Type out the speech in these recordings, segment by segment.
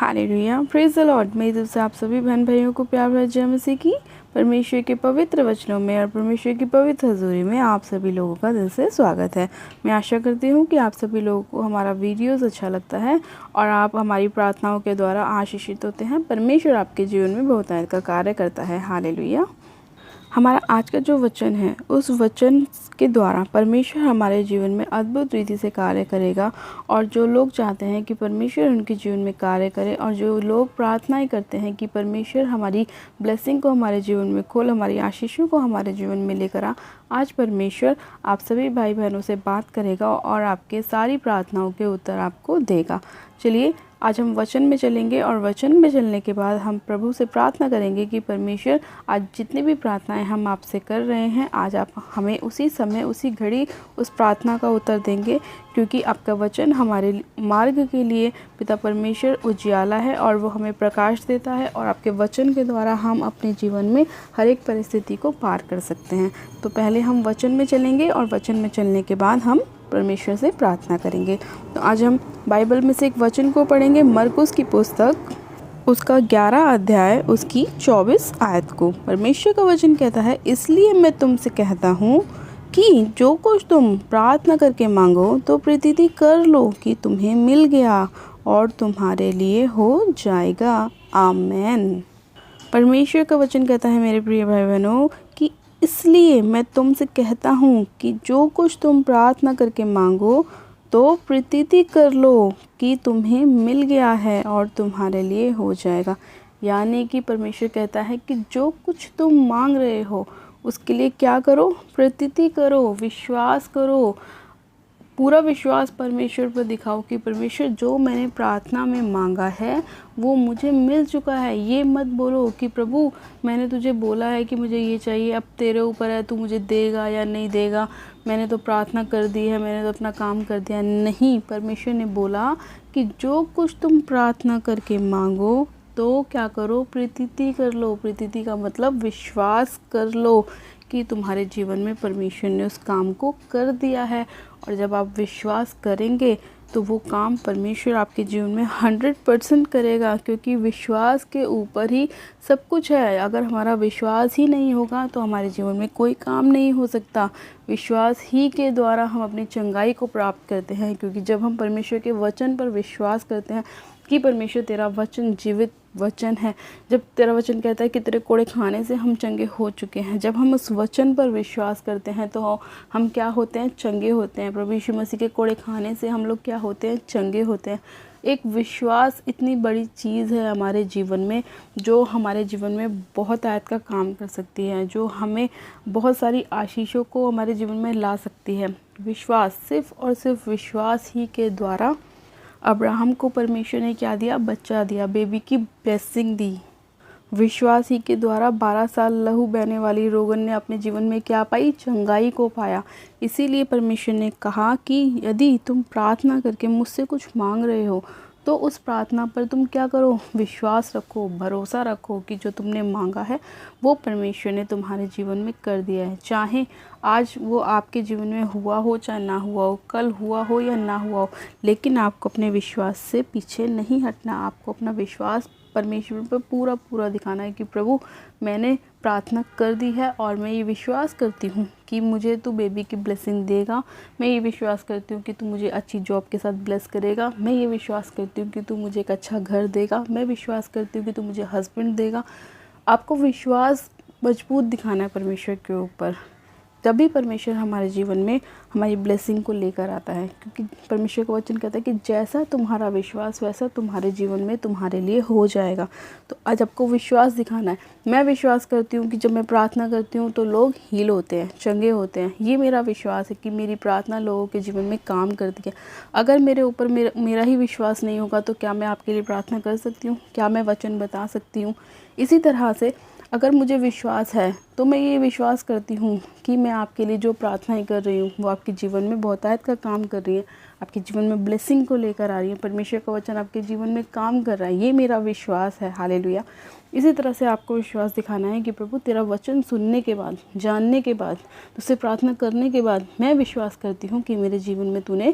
Hallelujah, praise the Lord. मेरी तरफ से आप सभी बहन भाइयों को प्यार भरी जय मसीह की। परमेश्वर के पवित्र वचनों में और परमेश्वर की पवित्र हजूरी में आप सभी लोगों का दिल से स्वागत है। मैं आशा करती हूँ कि आप सभी लोगों को हमारा वीडियोस अच्छा लगता है और आप हमारी प्रार्थनाओं के द्वारा आशीषित होते हैं। परमेश्वर आपके जीवन में बहुतायत का कार्य करता है। हालेलुया। हमारा आज का जो वचन है, उस वचन के द्वारा परमेश्वर हमारे जीवन में अद्भुत रीति से कार्य करेगा। और जो लोग चाहते हैं कि परमेश्वर उनके जीवन में कार्य करे और जो लोग प्रार्थनाएं करते हैं कि परमेश्वर हमारी ब्लेसिंग को हमारे जीवन में खोल, हमारी आशीषों को हमारे जीवन में लेकर आ, आज परमेश्वर आप सभी भाई बहनों से बात करेगा और आपके सारी प्रार्थनाओं के उत्तर आपको देगा। चलिए आज हम वचन में चलेंगे और वचन में चलने के बाद हम प्रभु से प्रार्थना करेंगे कि परमेश्वर आज जितनी भी प्रार्थनाएं हम आपसे कर रहे हैं, आज आप हमें उसी समय उसी घड़ी उस प्रार्थना का उत्तर देंगे, क्योंकि आपका वचन हमारे मार्ग के लिए पिता परमेश्वर उजियाला है और वो हमें प्रकाश देता है। और आपके वचन के द्वारा हम अपने जीवन में हर एक परिस्थिति को पार कर सकते हैं। तो पहले हम वचन में चलेंगे और वचन में चलने के बाद हम परमेश्वर से प्रार्थना करेंगे। तो आज हम बाइबल में से एक वचन को पढ़ेंगे, मरकुस की पुस्तक उसका 11 अध्याय उसकी 24 आयत को। परमेश्वर का वचन कहता है, इसलिए मैं तुमसे कहता हूँ कि जो कुछ तुम प्रार्थना करके मांगो तो प्रतीति कर लो कि तुम्हें मिल गया और तुम्हारे लिए हो जाएगा। आमेन। परमेश्वर का वचन कहता है मेरे प्रिय भाई बहनों कि इसलिए मैं तुमसे कहता हूँ कि जो कुछ तुम प्रार्थना करके मांगो तो प्रतीति कर लो कि तुम्हें मिल गया है और तुम्हारे लिए हो जाएगा। यानी कि परमेश्वर कहता है कि जो कुछ तुम मांग रहे हो उसके लिए क्या करो, प्रतीति करो, विश्वास करो, पूरा विश्वास परमेश्वर पर दिखाओ कि परमेश्वर जो मैंने प्रार्थना में मांगा है वो मुझे मिल चुका है। ये मत बोलो कि प्रभु मैंने तुझे बोला है कि मुझे ये चाहिए, अब तेरे ऊपर है, तू मुझे देगा या नहीं देगा, मैंने तो प्रार्थना कर दी है, मैंने तो अपना काम कर दिया। नहीं, परमेश्वर ने बोला कि जो कुछ तुम प्रार्थना करके मांगो तो क्या करो, प्रतीति कर लो। प्रतीति का मतलब विश्वास कर लो कि तुम्हारे जीवन में परमेश्वर ने उस काम को कर दिया है। और जब आप विश्वास करेंगे तो वो काम परमेश्वर आपके जीवन में 100% करेगा, क्योंकि विश्वास के ऊपर ही सब कुछ है। अगर हमारा विश्वास ही नहीं होगा तो हमारे जीवन में कोई काम नहीं हो सकता। विश्वास ही के द्वारा हम अपनी चंगाई को प्राप्त करते हैं, क्योंकि जब हम परमेश्वर के वचन पर विश्वास करते हैं कि परमेश्वर तेरा वचन जीवित वचन है, जब तेरा वचन कहता है कि तेरे कोड़े खाने से हम चंगे हो चुके हैं, जब हम उस वचन पर विश्वास करते हैं तो हम क्या होते हैं, चंगे होते हैं। प्रभु यीशु मसीह के कोड़े खाने से हम लोग क्या होते हैं, चंगे होते हैं। एक विश्वास इतनी बड़ी चीज़ है हमारे जीवन में, जो हमारे जीवन में बहुत आयत का काम कर सकती है, जो हमें बहुत सारी आशीषों को हमारे जीवन में ला सकती है। विश्वास, सिर्फ और सिर्फ विश्वास ही के द्वारा अब्राहम को परमेश्वर ने क्या दिया, बच्चा दिया, बेबी की ब्लेसिंग दी। विश्वास ही के द्वारा 12 साल लहू बहने वाली रोगन ने अपने जीवन में क्या पाई, चंगाई को पाया। इसीलिए परमेश्वर ने कहा कि यदि तुम प्रार्थना करके मुझसे कुछ मांग रहे हो तो उस प्रार्थना पर तुम क्या करो, विश्वास रखो, भरोसा रखो कि जो तुमने मांगा है वो परमेश्वर ने तुम्हारे जीवन में कर दिया है। चाहे आज वो आपके जीवन में हुआ हो चाहे ना हुआ हो, कल हुआ हो या ना हुआ हो, लेकिन आपको अपने विश्वास से पीछे नहीं हटना। आपको अपना विश्वास परमेश्वर पर पूरा पूरा दिखाना है कि प्रभु मैंने प्रार्थना कर दी है और मैं ये विश्वास करती हूँ कि मुझे तू बेबी की ब्लेसिंग देगा। मैं ये विश्वास करती हूँ कि तू मुझे अच्छी जॉब के साथ ब्लेस करेगा। मैं ये विश्वास करती हूँ कि तू मुझे एक अच्छा घर देगा। मैं विश्वास करती हूँ कि तू मुझे हस्बैंड देगा। आपको विश्वास मजबूत दिखाना है परमेश्वर के ऊपर, तभी परमेश्वर हमारे जीवन में हमारी ब्लेसिंग को लेकर आता है। क्योंकि परमेश्वर का वचन कहता है कि जैसा तुम्हारा विश्वास वैसा तुम्हारे जीवन में तुम्हारे लिए हो जाएगा। तो आज आपको विश्वास दिखाना है। मैं विश्वास करती हूँ कि जब मैं प्रार्थना करती हूँ तो लोग हील होते हैं, चंगे होते हैं। ये मेरा विश्वास है कि मेरी प्रार्थना लोगों के जीवन में काम करती है। अगर मेरे ऊपर मेरा ही विश्वास नहीं होगा तो क्या मैं आपके लिए प्रार्थना कर सकती हूँ, क्या मैं वचन बता सकती हूँ? इसी तरह से अगर मुझे विश्वास है तो मैं ये विश्वास करती हूँ कि मैं आपके लिए जो प्रार्थनाएं कर रही हूँ वो आपके जीवन में बहुतायत का काम कर रही है, आपके जीवन में ब्लेसिंग को लेकर आ रही है। परमेश्वर का वचन आपके जीवन में काम कर रहा है, ये मेरा विश्वास है। हालेलुया। इसी तरह से आपको विश्वास दिखाना है कि प्रभु तेरा वचन सुनने के बाद, जानने के बाद, तुझसे प्रार्थना करने के बाद मैं विश्वास करती हूँ कि मेरे जीवन में तूने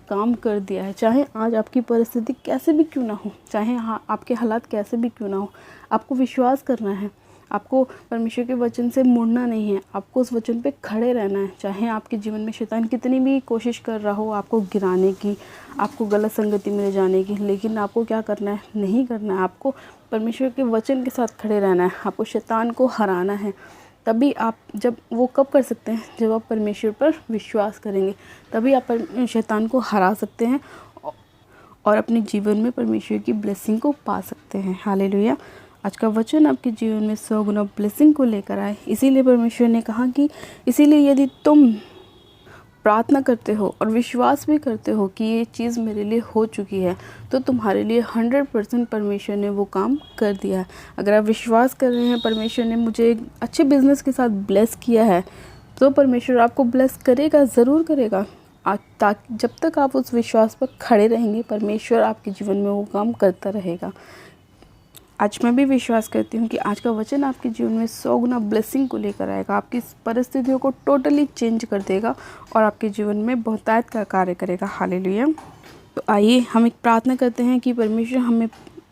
काम कर दिया है। चाहे आज आपकी परिस्थिति कैसे भी क्यों ना हो, चाहे आपके हालात कैसे भी क्यों ना हो, आपको विश्वास करना है। आपको परमेश्वर के वचन से मुड़ना नहीं है, आपको उस वचन पे खड़े रहना है। चाहे आपके जीवन में शैतान कितनी भी कोशिश कर रहा हो आपको गिराने की, आपको गलत संगति में ले जाने की, लेकिन आपको क्या करना है, नहीं करना है। आपको परमेश्वर के वचन के साथ खड़े रहना है, आपको शैतान को हराना है। तभी आप जब वो कब कर सकते हैं, जब आप परमेश्वर पर विश्वास करेंगे, तभी आप शैतान को हरा सकते हैं और अपने जीवन में परमेश्वर की ब्लेसिंग को पा सकते हैं। हालेलुया। आज का वचन आपके जीवन में 100 गुना ब्लेसिंग को लेकर आए। इसीलिए परमेश्वर ने कहा कि इसीलिए यदि तुम प्रार्थना करते हो और विश्वास भी करते हो कि ये चीज़ मेरे लिए हो चुकी है, तो तुम्हारे लिए 100% परमेश्वर ने वो काम कर दिया है। अगर आप विश्वास कर रहे हैं परमेश्वर ने मुझे एक अच्छे बिजनेस के साथ ब्लेस किया है, तो परमेश्वर आपको ब्लेस करेगा, ज़रूर करेगा। ताकि जब तक आप उस विश्वास पर खड़े रहेंगे, परमेश्वर आपके जीवन में वो काम करता रहेगा। आज मैं भी विश्वास करती हूँ कि आज का वचन आपके जीवन में 100 गुना ब्लेसिंग को लेकर आएगा, आपकी परिस्थितियों को टोटली चेंज कर देगा और आपके जीवन में बहुतायत का कार्य करेगा। हालेलुया। तो आइए हम एक प्रार्थना करते हैं कि परमेश्वर हमें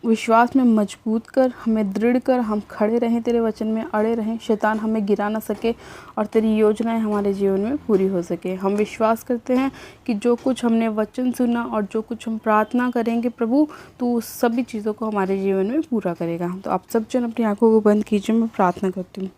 विश्वास में मजबूत कर, हमें दृढ़ कर, हम खड़े रहें, तेरे वचन में अड़े रहें, शैतान हमें गिरा ना सके और तेरी योजनाएं हमारे जीवन में पूरी हो सके। हम विश्वास करते हैं कि जो कुछ हमने वचन सुना और जो कुछ हम प्रार्थना करेंगे प्रभु, तो उस सभी चीज़ों को हमारे जीवन में पूरा करेगा। तो आप सब जन अपनी आंखों को बंद कीजिए, मैं प्रार्थना करती हूँ।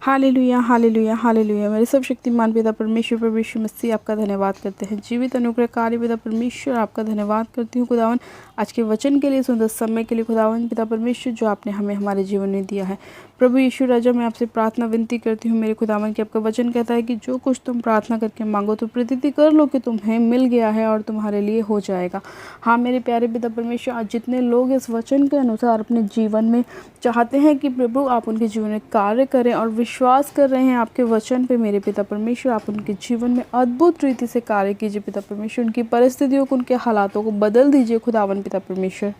Hallelujah, hallelujah, hallelujah. मेरे सब शक्तिमान पिता परमेश्वर, प्रभु यीशु मसीह आपका धन्यवाद करते हैं। जीवित अनुग्रहकारी पिता परमेश्वर आपका धन्यवाद करती हूँ खुदावन, आज के वचन के लिए, सुंदर समय के लिए खुदावन पिता परमेश्वर, जो आपने हमें हमारे जीवन में दिया है। प्रभु यीशु राजा, मैं आपसे प्रार्थना विनती करती हूँ मेरे खुदावन कि आपका वचन कहता है कि जो कुछ तुम प्रार्थना करके मांगो तो प्रतीति कर लो कि तुम्हें मिल गया है और तुम्हारे लिए हो जाएगा। हाँ मेरे प्यारे पिता परमेश्वर, आज जितने लोग इस वचन के अनुसार अपने जीवन में चाहते हैं कि प्रभु आप उनके जीवन में कार्य करें और विश्वास कर रहे हैं आपके वचन पे, मेरे पिता परमेश्वर आप उनके जीवन में अद्भुत रीति से कार्य कीजिए पिता परमेश्वर। उनकी परिस्थितियों को, उनके हालातों को बदल दीजिए खुदावन पिता परमेश्वर।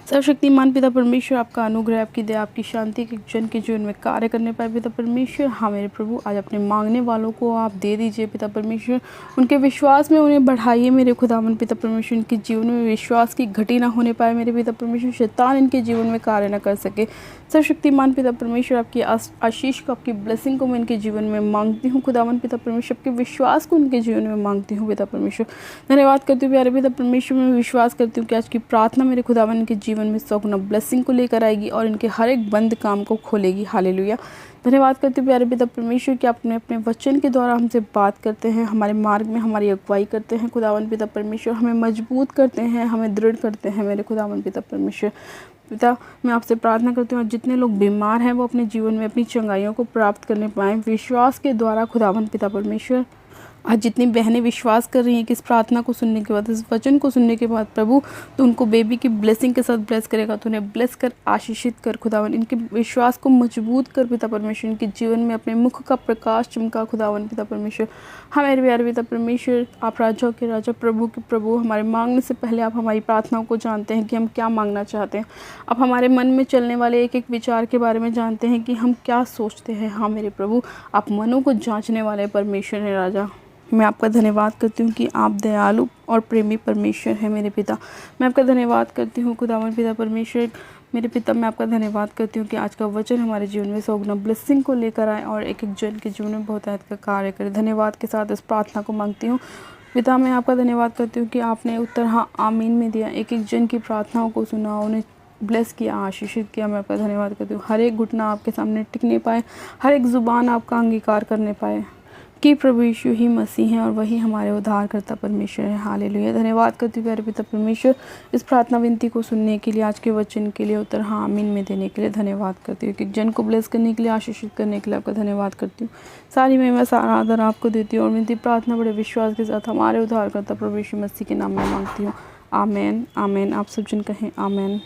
सर्वशक्तिमान पिता परमेश्वर, आपका अनुग्रह, आपकी दया, आपकी शांति के जन के जीवन में कार्य करने पाए पिता परमेश्वर। हाँ मेरे प्रभु, आज अपने मांगने वालों को आप दे दीजिए पिता परमेश्वर। उनके विश्वास में उन्हें बढ़ाइए मेरे खुदावन पिता परमेश्वर। उनके जीवन में विश्वास की घटी ना होने पाए मेरे पिता परमेश्वर, शैतान इनके जीवन में कार्य न कर सके। सर्वशक्तिमान पिता परमेश्वर, आपकी आशीष को, आपकी ब्लेसिंग को मैं इनके जीवन में मांगती हूँ खुदावन पिता परमेश्वर। आपके विश्वास को उनके जीवन में मांगती हूँ पिता परमेश्वर। धन्यवाद करती हूँ प्यारे पिता परमेश्वर। मैं विश्वास करती हूँ कि आज की प्रार्थना मेरे खुदावन इनके जीवन में 100 गुना ब्लेसिंग को लेकर आएगी और इनके हर एक बंद काम को खोलेगी। हालेलुया। धन्यवाद करते हुए प्यारे पिता परमेश्वर कि आपने अपने वचन के द्वारा हमसे बात करते हैं, हमारे मार्ग में हमारी अगुवाई करते हैं खुदावन पिता परमेश्वर। हमें मजबूत करते हैं, हमें दृढ़ करते हैं मेरे खुदावन पिता परमेश्वर। पिता, मैं आपसे प्रार्थना करती हूँ जितने लोग बीमार हैं वो अपने जीवन में अपनी चंगाइयों को प्राप्त करने पाएँ विश्वास के द्वारा खुदावन पिता परमेश्वर। आज जितनी बहनें विश्वास कर रही हैं कि इस प्रार्थना को सुनने के बाद, इस वचन को सुनने के बाद प्रभु तो उनको बेबी की ब्लेसिंग के साथ ब्लेस करेगा, तो उन्हें ब्लेस कर, आशीषित कर खुदावन। इनके विश्वास को मजबूत कर पिता परमेश्वर, इनके जीवन में अपने मुख का प्रकाश चमका खुदावन पिता परमेश्वर। हाँ मेरे प्यारे पिता परमेश्वर, आप राजाओं के राजा, प्रभु के प्रभु, हमारे मांगने से पहले आप हमारी प्रार्थनाओं को जानते हैं कि हम क्या मांगना चाहते हैं। आप हमारे मन में चलने वाले एक एक विचार के बारे में जानते हैं कि हम क्या सोचते हैं। हाँ मेरे प्रभु, आप मनों को जाँचने वाले परमेश्वर हैं राजा। मैं आपका धन्यवाद करती हूँ कि आप दयालु और प्रेमी परमेश्वर हैं मेरे पिता। मैं आपका धन्यवाद करती हूँ खुदावन पिता परमेश्वर। मेरे पिता, मैं आपका धन्यवाद करती हूँ कि आज का वचन हमारे जीवन में 100 गुना ब्लेसिंग को लेकर आए और एक एक जन के जीवन में बहुतायत का कार्य करे। धन्यवाद के साथ इस प्रार्थना को मांगती हूँ पिता। मैं आपका धन्यवाद करती हूँ कि आपने उत्तर हाँ आमीन में दिया, एक एक जन की प्रार्थनाओं को सुना, उन्हें ब्लेस किया, आशीषित किया। मैं आपका धन्यवाद करती हूँ। हर एक घुटना आपके सामने टिकने पाए, हर एक ज़ुबान आपका अंगीकार करने पाए कि प्रभु यीशु ही मसीह हैं और वही हमारे उद्धारकर्ता परमेश्वर है। हालेलुया। धन्यवाद करती हूँ प्यारे पिता परमेश्वर इस प्रार्थना विनती को सुनने के लिए, आज के वचन के लिए उत्तर हाँ आमीन में देने के लिए धन्यवाद करती हूँ। कि जन को ब्लेस करने के लिए, आशीषित करने के लिए आपका धन्यवाद करती हूँ। सारी महिमा, सारा आदर आपको देती हूँ और विनती प्रार्थना बड़े विश्वास के साथ हमारे उद्धारकर्ता प्रभु यीशु मसीह के नाम में मांगती हूँ। आमेन, आमेन। आप सब जन कहें आमेन।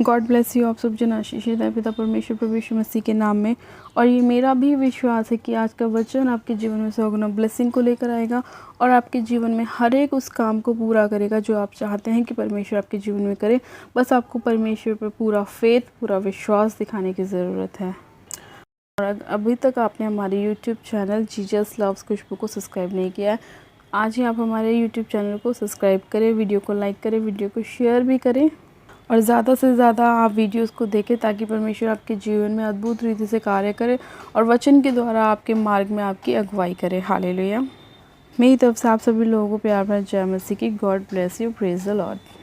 God bless you. आप सब जन आशीषित है पिता परमेश्वर प्रभु यीशु मसीह के नाम में। और ये मेरा भी विश्वास है कि आज का वचन आपके जीवन में 100 गुना ब्लेसिंग को लेकर आएगा और आपके जीवन में हर एक उस काम को पूरा करेगा जो आप चाहते हैं कि परमेश्वर आपके जीवन में करे। बस आपको परमेश्वर पर पूरा फेथ, पूरा विश्वास दिखाने की ज़रूरत है। और अभी तक आपने हमारे यूट्यूब चैनल जीसस लव्स खुशबू को सब्सक्राइब नहीं किया है आज ही आप हमारे YouTube चैनल को सब्सक्राइब करें, वीडियो को लाइक करें, वीडियो को शेयर भी करें और ज़्यादा से ज़्यादा आप वीडियोस को देखें ताकि परमेश्वर आपके जीवन में अद्भुत रीति से कार्य करे और वचन के द्वारा आपके मार्ग में आपकी अगुवाई करे। हालेलुया। मेरी तरफ से आप सभी लोगों को प्यार भरा जय मसीह की। God bless you. Praise the Lord.